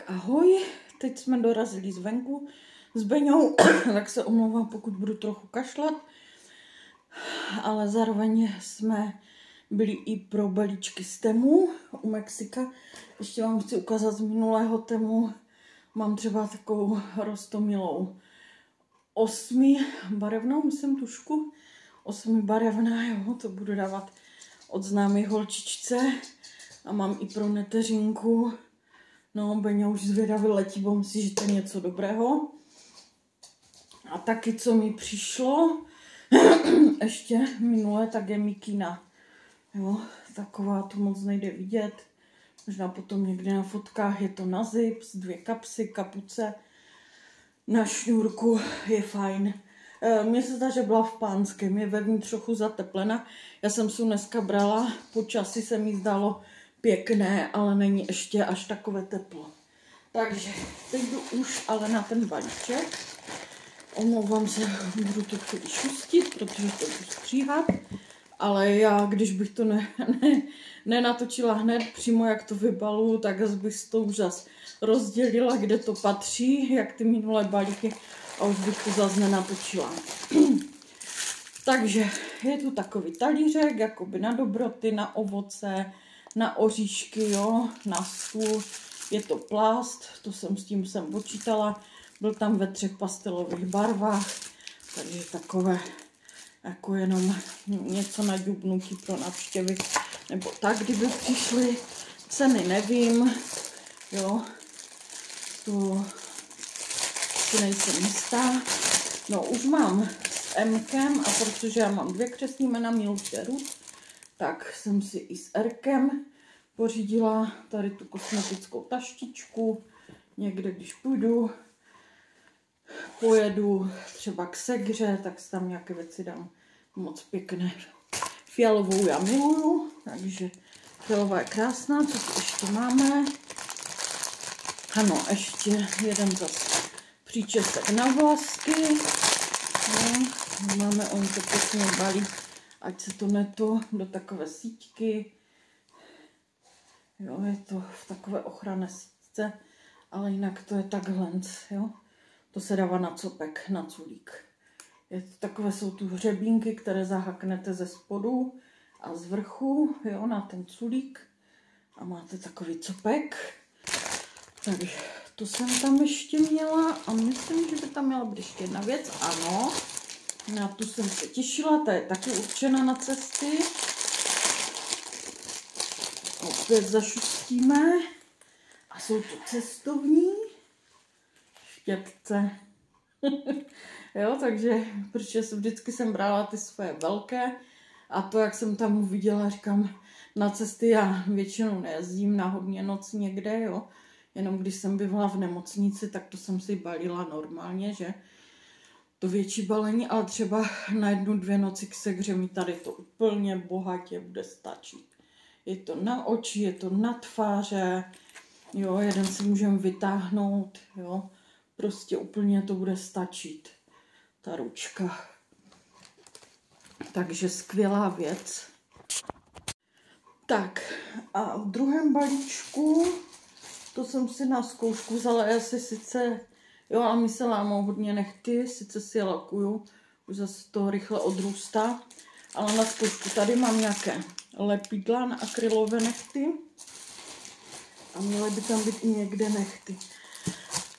ahoj, teď jsme dorazili zvenku s Beňou, tak se omlouvám, pokud budu trochu kašlat, ale zároveň jsme byli i pro balíčky z Temu u Mexika. Ještě vám chci ukázat z minulého Temu, mám třeba takovou roztomilou 8barevnou, myslím tušku, 8barevná, jo, to budu dávat od známé holčičce a mám i pro neteřinku. No, Beňa už zvědavě letí, bo myslí, že to je něco dobrého. A taky, co mi přišlo, ještě minule, tak je mikina. Jo, taková, to moc nejde vidět. Možná potom někde na fotkách, je to na zips, 2 kapsy, kapuce. Na šňůrku je fajn. Mně se zdá, že byla v pánském, je vevnitř trochu zateplena. Já jsem si dneska brala, počasí se mi zdálo pěkné, ale není ještě až takové teplo. Takže teď jdu už ale na ten balíček. Omlouvám se, budu to chvíli šustit, protože to budu stříhat. Ale já, když bych to nenatočila hned přímo, jak to vybalu, tak bych to už zase rozdělila, kde to patří, jak ty minulé balíky, a už bych to zase nenatočila. Takže je tu takový talířek, jakoby na dobroty, na ovoce, na oříšky, jo, na stůl. Je to plast, to jsem s tím počítala. Byl tam ve 3 pastelových barvách, takže takové jako jenom něco na ďubnutí pro návštěvy, nebo tak, kdyby přišly. Ceny nevím, jo, to si nejsem jistá. No, už mám s Mkem, a protože já mám 2 křestní jména, Miluše, Ruth, tak jsem si i s Rkem pořídila tady tu kosmetickou taštičku. Někde, když pojedu třeba k Segře, tak si tam nějaké věci dám moc pěkné. Fialovou já miluju, takže fialová je krásná. Co tu ještě máme? Ano, ještě jeden zase příčesek na vlasky. No, máme on to pěkně balík, ať se to do takové síťky. Jo, je to v takové ochranné síťce, ale jinak to je takhle, jo. To se dává na copek, na culík. Takové jsou tu hřebínky, které zahaknete ze spodu a z vrchu, jo, na ten culík. A máte takový copek. Takže to jsem tam ještě měla a myslím, že by tam měla být ještě jedna věc. Ano, na tu jsem se těšila, ta je taky určena na cesty. Opět zašustíme. A jsou to cestovní štěpce. Jo, takže protože vždycky jsem brala ty svoje velké a to, jak jsem tam uviděla, říkám, na cesty já většinou nejezdím na hodně noc někde, jo. Jenom když jsem bývala v nemocnici, tak to jsem si balila normálně, že to větší balení, ale třeba na 1-2 noci k Segře mi tady to úplně bohatě bude stačit. Je to na oči, je to na tváře, jo, jeden si můžeme vytáhnout, jo. Prostě úplně to bude stačit, ta ručka. Takže skvělá věc. Tak a v druhém balíčku, to jsem si na zkoušku vzala, já si sice, jo, ale my se lámou hodně nechty, sice si je lakuju, už zase to rychle odrůstá, ale na zkoušku tady mám nějaké lepidla na akrylové nechty a měly by tam být i někde nechty.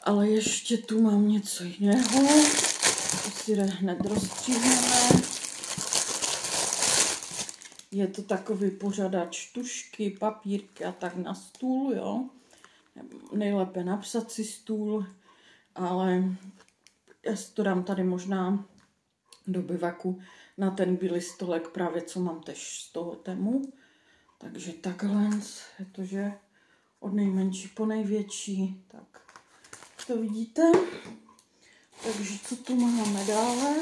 Ale ještě tu mám něco jiného, to si hned rozstříhneme. Je to takový pořadač tušky, papírky a tak na stůl, jo. Nejlépe na psací stůl, ale já si to dám tady možná do bivaku na ten bílý stolek, právě co mám tež z toho Temu. Takže takhle je to, že od nejmenší po největší, tak to vidíte. Takže co tu máme dále?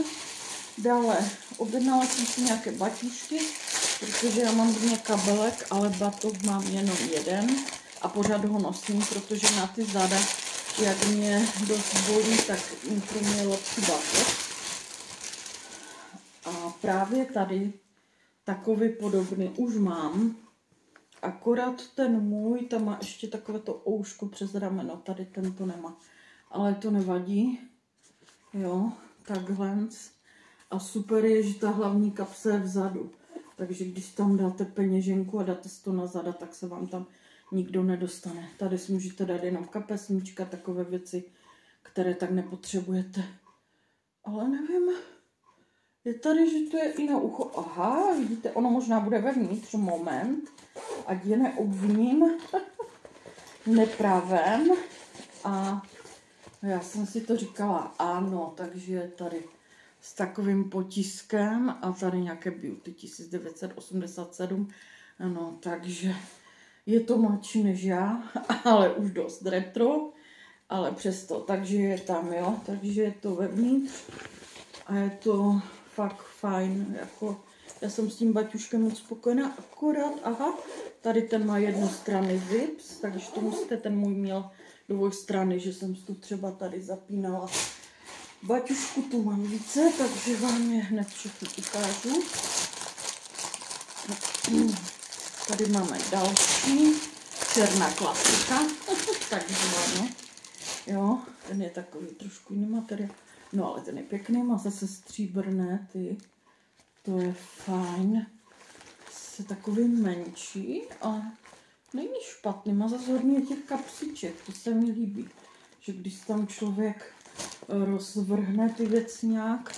Dále objednala jsem si nějaké baťušky, protože já mám hodně kabelek, ale batoh mám jenom jeden a pořád ho nosím, protože na ty záda, jak mě dost bolí, tak pro mě je lepší batoh. A právě tady takový podobný už mám akorát ten můj, tam má ještě takové to ouško přes rameno, tady tento nemá. Ale to nevadí, jo, takhle. A super je, že ta hlavní kapsa je vzadu. Takže když tam dáte peněženku a dáte si to na zada, tak se vám tam nikdo nedostane. Tady si můžete dát jenom kapesnička, takové věci, které tak nepotřebujete. Ale nevím, je tady, že to je i na ucho. Aha, vidíte, ono možná bude vevnitř, moment, ať je neobviním nepravem. A já jsem si to říkala, ano, takže tady s takovým potiskem a tady nějaké Beauty 1987, ano, takže je to mladší než já, ale už dost retro, ale přesto, takže je tam, jo, takže je to vevnitř a je to fakt fajn, jako já jsem s tím baťuškem moc spokojená, akorát, aha, tady ten má jednostranný zips, takže to musíte, ten můj měl dvou strany, že jsem to třeba tady zapínala. Baťušku tu mám více, takže vám je hned všechny ukážu. Tady máme další, černá klasika, takzvaně. Jo, ten je takový trošku jiný materiál. No ale ten je pěkný, má zase stříbrné ty. To je fajn. Je takový menší, ale není špatný. Má zase hodně těch kapsiček, to se mi líbí. Že když tam člověk rozvrhne ty věci nějak,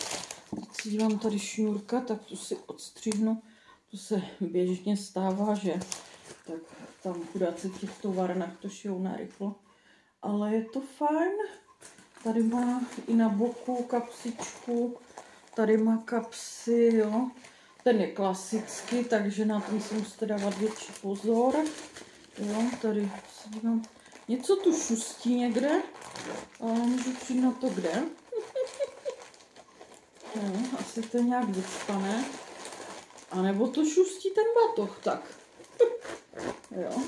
si dívám tady šňůrka, tak tu si odstřihnu. To se běžně stává, že tak tam chudáci v těch továrnách to šijou narychlo. Ale je to fajn. Tady má i na boku kapsičku. Tady má kapsy, jo. Ten je klasický, takže na tom si musíte dávat větší pozor. Jo, tady se dívám. Něco tu šustí někde, ale můžu přijít na to kde. No, asi to nějak vycpané. A nebo to šustí ten batoh, tak. Jo,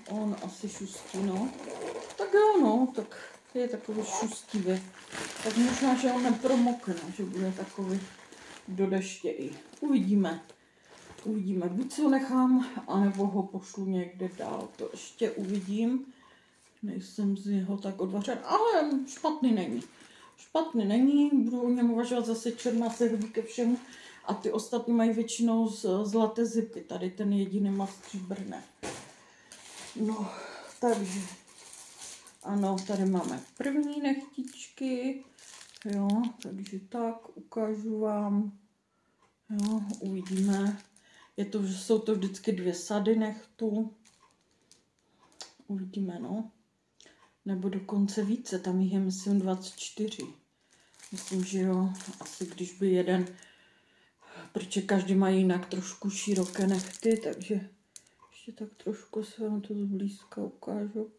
on asi šustí, no. Tak jo, no, tak je takový šustivý. Tak možná, že on nepromokne, že bude takový do deště i. Uvidíme. Uvidíme, buď si ho nechám, anebo ho pošlu někde dál. To ještě uvidím. Nejsem z něho tak odvařen, ale špatný není. Špatný není, budu o něm uvažovat, zase černá se hodí ke všemu. A ty ostatní mají většinou zlaté zipy. Tady ten jediný má stříbrné. No, takže. Ano, tady máme první nechtičky. Jo, takže tak, ukážu vám. Jo, uvidíme. Jsou to vždycky 2 sady nechtů. Uvidíme, no. Nebo dokonce více, tam jich je myslím 24. Myslím, že jo, asi když by jeden, protože každý má jinak trošku široké nechty, takže ještě tak trošku se vám to zblízka ukážu.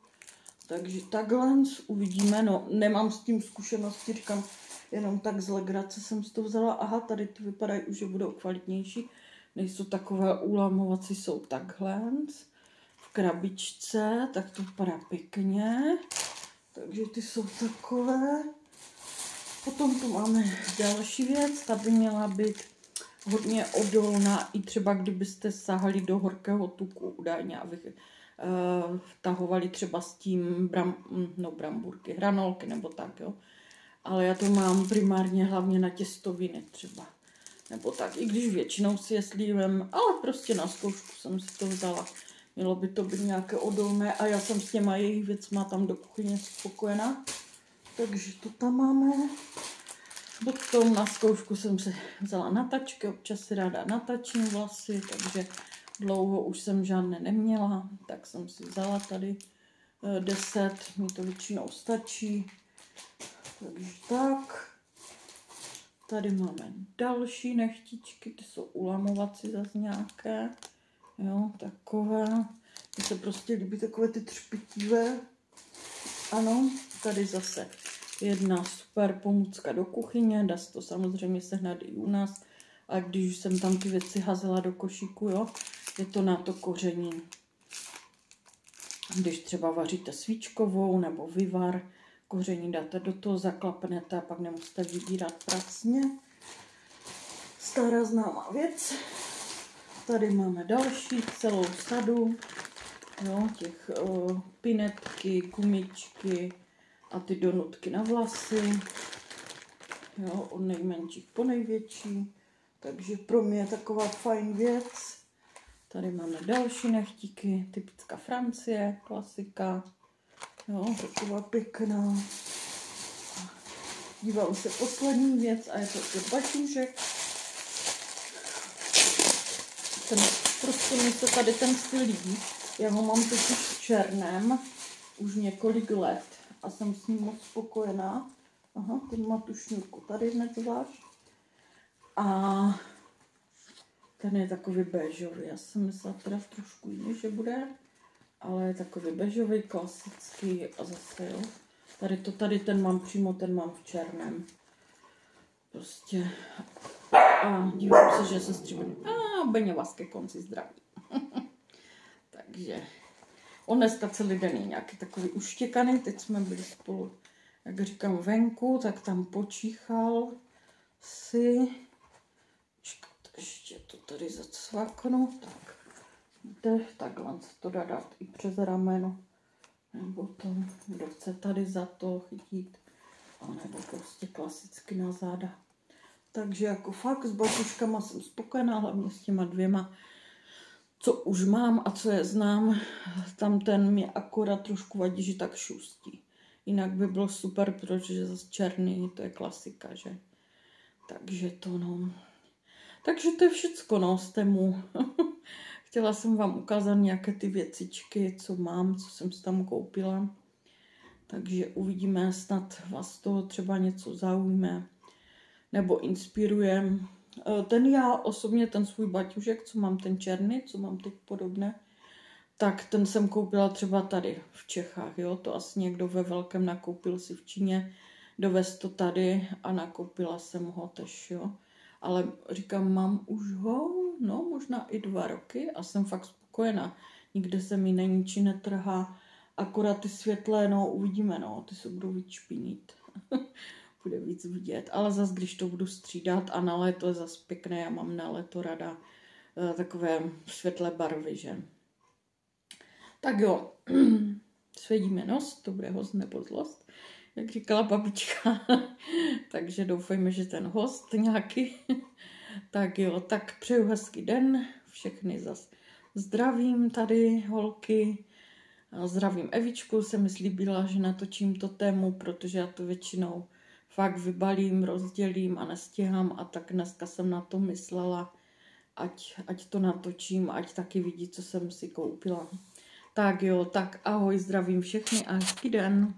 Takže takhle uvidíme, no nemám s tím zkušenosti, říkám, jenom tak z legrace jsem si to vzala. Aha, tady ty vypadají už, že budou kvalitnější, nejsou takové ulamovací, jsou takhle. V krabičce, tak to vypadá pěkně. Takže ty jsou takové. Potom tu máme další věc, ta by měla být hodně odolná, i třeba kdybyste sahali do horkého tuku údajně, aby vtahovali třeba s tím bramburky, hranolky nebo tak, jo. Ale já to mám primárně hlavně na těstoviny třeba. Nebo tak, i když většinou si je slívem, ale prostě na zkoušku jsem si to vzala. Mělo by to být nějaké odolné a já jsem s těma jejich věcma tam do kuchyně spokojená. Takže to tam máme. Potom na zkoušku jsem si vzala natačky, občas si ráda natačím vlasy, takže dlouho už jsem žádné neměla, tak jsem si vzala tady 10, mi to většinou stačí. Takže tak. Tady máme další nechtičky, ty jsou ulamovací zase nějaké. Jo, takové. Mně se prostě líbí takové ty třpitivé. Ano, tady zase jedna super pomůcka do kuchyně. Dá se to samozřejmě sehnat i u nás. A když jsem tam ty věci házela do košíku, jo, je to na to koření. Když třeba vaříte svíčkovou nebo vyvar, koření dáte do toho, zaklapnete a pak nemusíte vybírat pracně. Stará známá věc. Tady máme další celou sadu. Jo, těch pinetky, gumičky a ty donutky na vlasy. Jo, od nejmenších po největší. Takže pro mě je taková fajn věc. Tady máme další nechtíky, typická Francie, klasika. Jo, taková pěkná. Dívám se poslední věc a je to baťůžek. Prostě mi se tady ten styl líbí. Já ho mám totiž v černém už několik let a jsem s ním moc spokojená. Aha, ten má tu šňůrku tady hned zvlášť. A ten je takový béžový. Já jsem myslela teda trošku jiný, že bude, ale je takový béžový, klasický a zase jo. Tady ten mám přímo, ten mám v černém. Prostě. A dívám se, že se stříbrný. A Beňa vás ke konci zdraví. Takže on dneska celý den je nějaký takový uštěkaný. Teď jsme byli spolu, jak říkám, venku, tak tam počíchal si. Ještě to tady zacvaknu. Tak jde takhle se to dá dát i přes rameno. Nebo to, kdo chce tady za to chytit. A nebo prostě klasicky na záda. Takže jako fakt s baťuškama jsem spokojená, hlavně s těma dvěma, co už mám a co je znám. Tam ten mě akorát trošku vadí, že tak šustí. Jinak by bylo super, protože zase černý, to je klasika, že? Takže to no. Takže to je všecko, no, z tému. Chtěla jsem vám ukázat nějaké ty věcičky, co mám, co jsem si tam koupila. Takže uvidíme, snad vás toho třeba něco zaujme nebo inspiruje. Já osobně ten svůj baťužek, co mám ten černý, co mám teď podobné, tak ten jsem koupila třeba tady v Čechách, jo. To asi někdo ve velkém nakoupil si v Číně, dovez to tady a nakoupila jsem ho tež, jo. Ale říkám, mám už ho, no možná i 2 roky a jsem fakt spokojená. Nikde se mi neníčí, netrhá, akorát ty světlé, no uvidíme, no, ty se budou víc špinit. Bude víc vidět, ale zase, když to budu střídat a na léto je zase pěkné, já mám na léto rada takové světlé barvy, že. Tak jo, svědíme nos, to bude host nebo zlost, jak říkala babička. Takže doufejme, že ten host nějaký. Tak jo, tak přeju hezký den, všechny zas zdravím tady, holky. Zdravím Evičku, se mi slíbila, že natočím to tému, protože já to většinou fakt vybalím, rozdělím a nestíhám a tak dneska jsem na to myslela, ať to natočím, ať taky vidí, co jsem si koupila. Tak jo, tak ahoj, zdravím všechny a hezký den.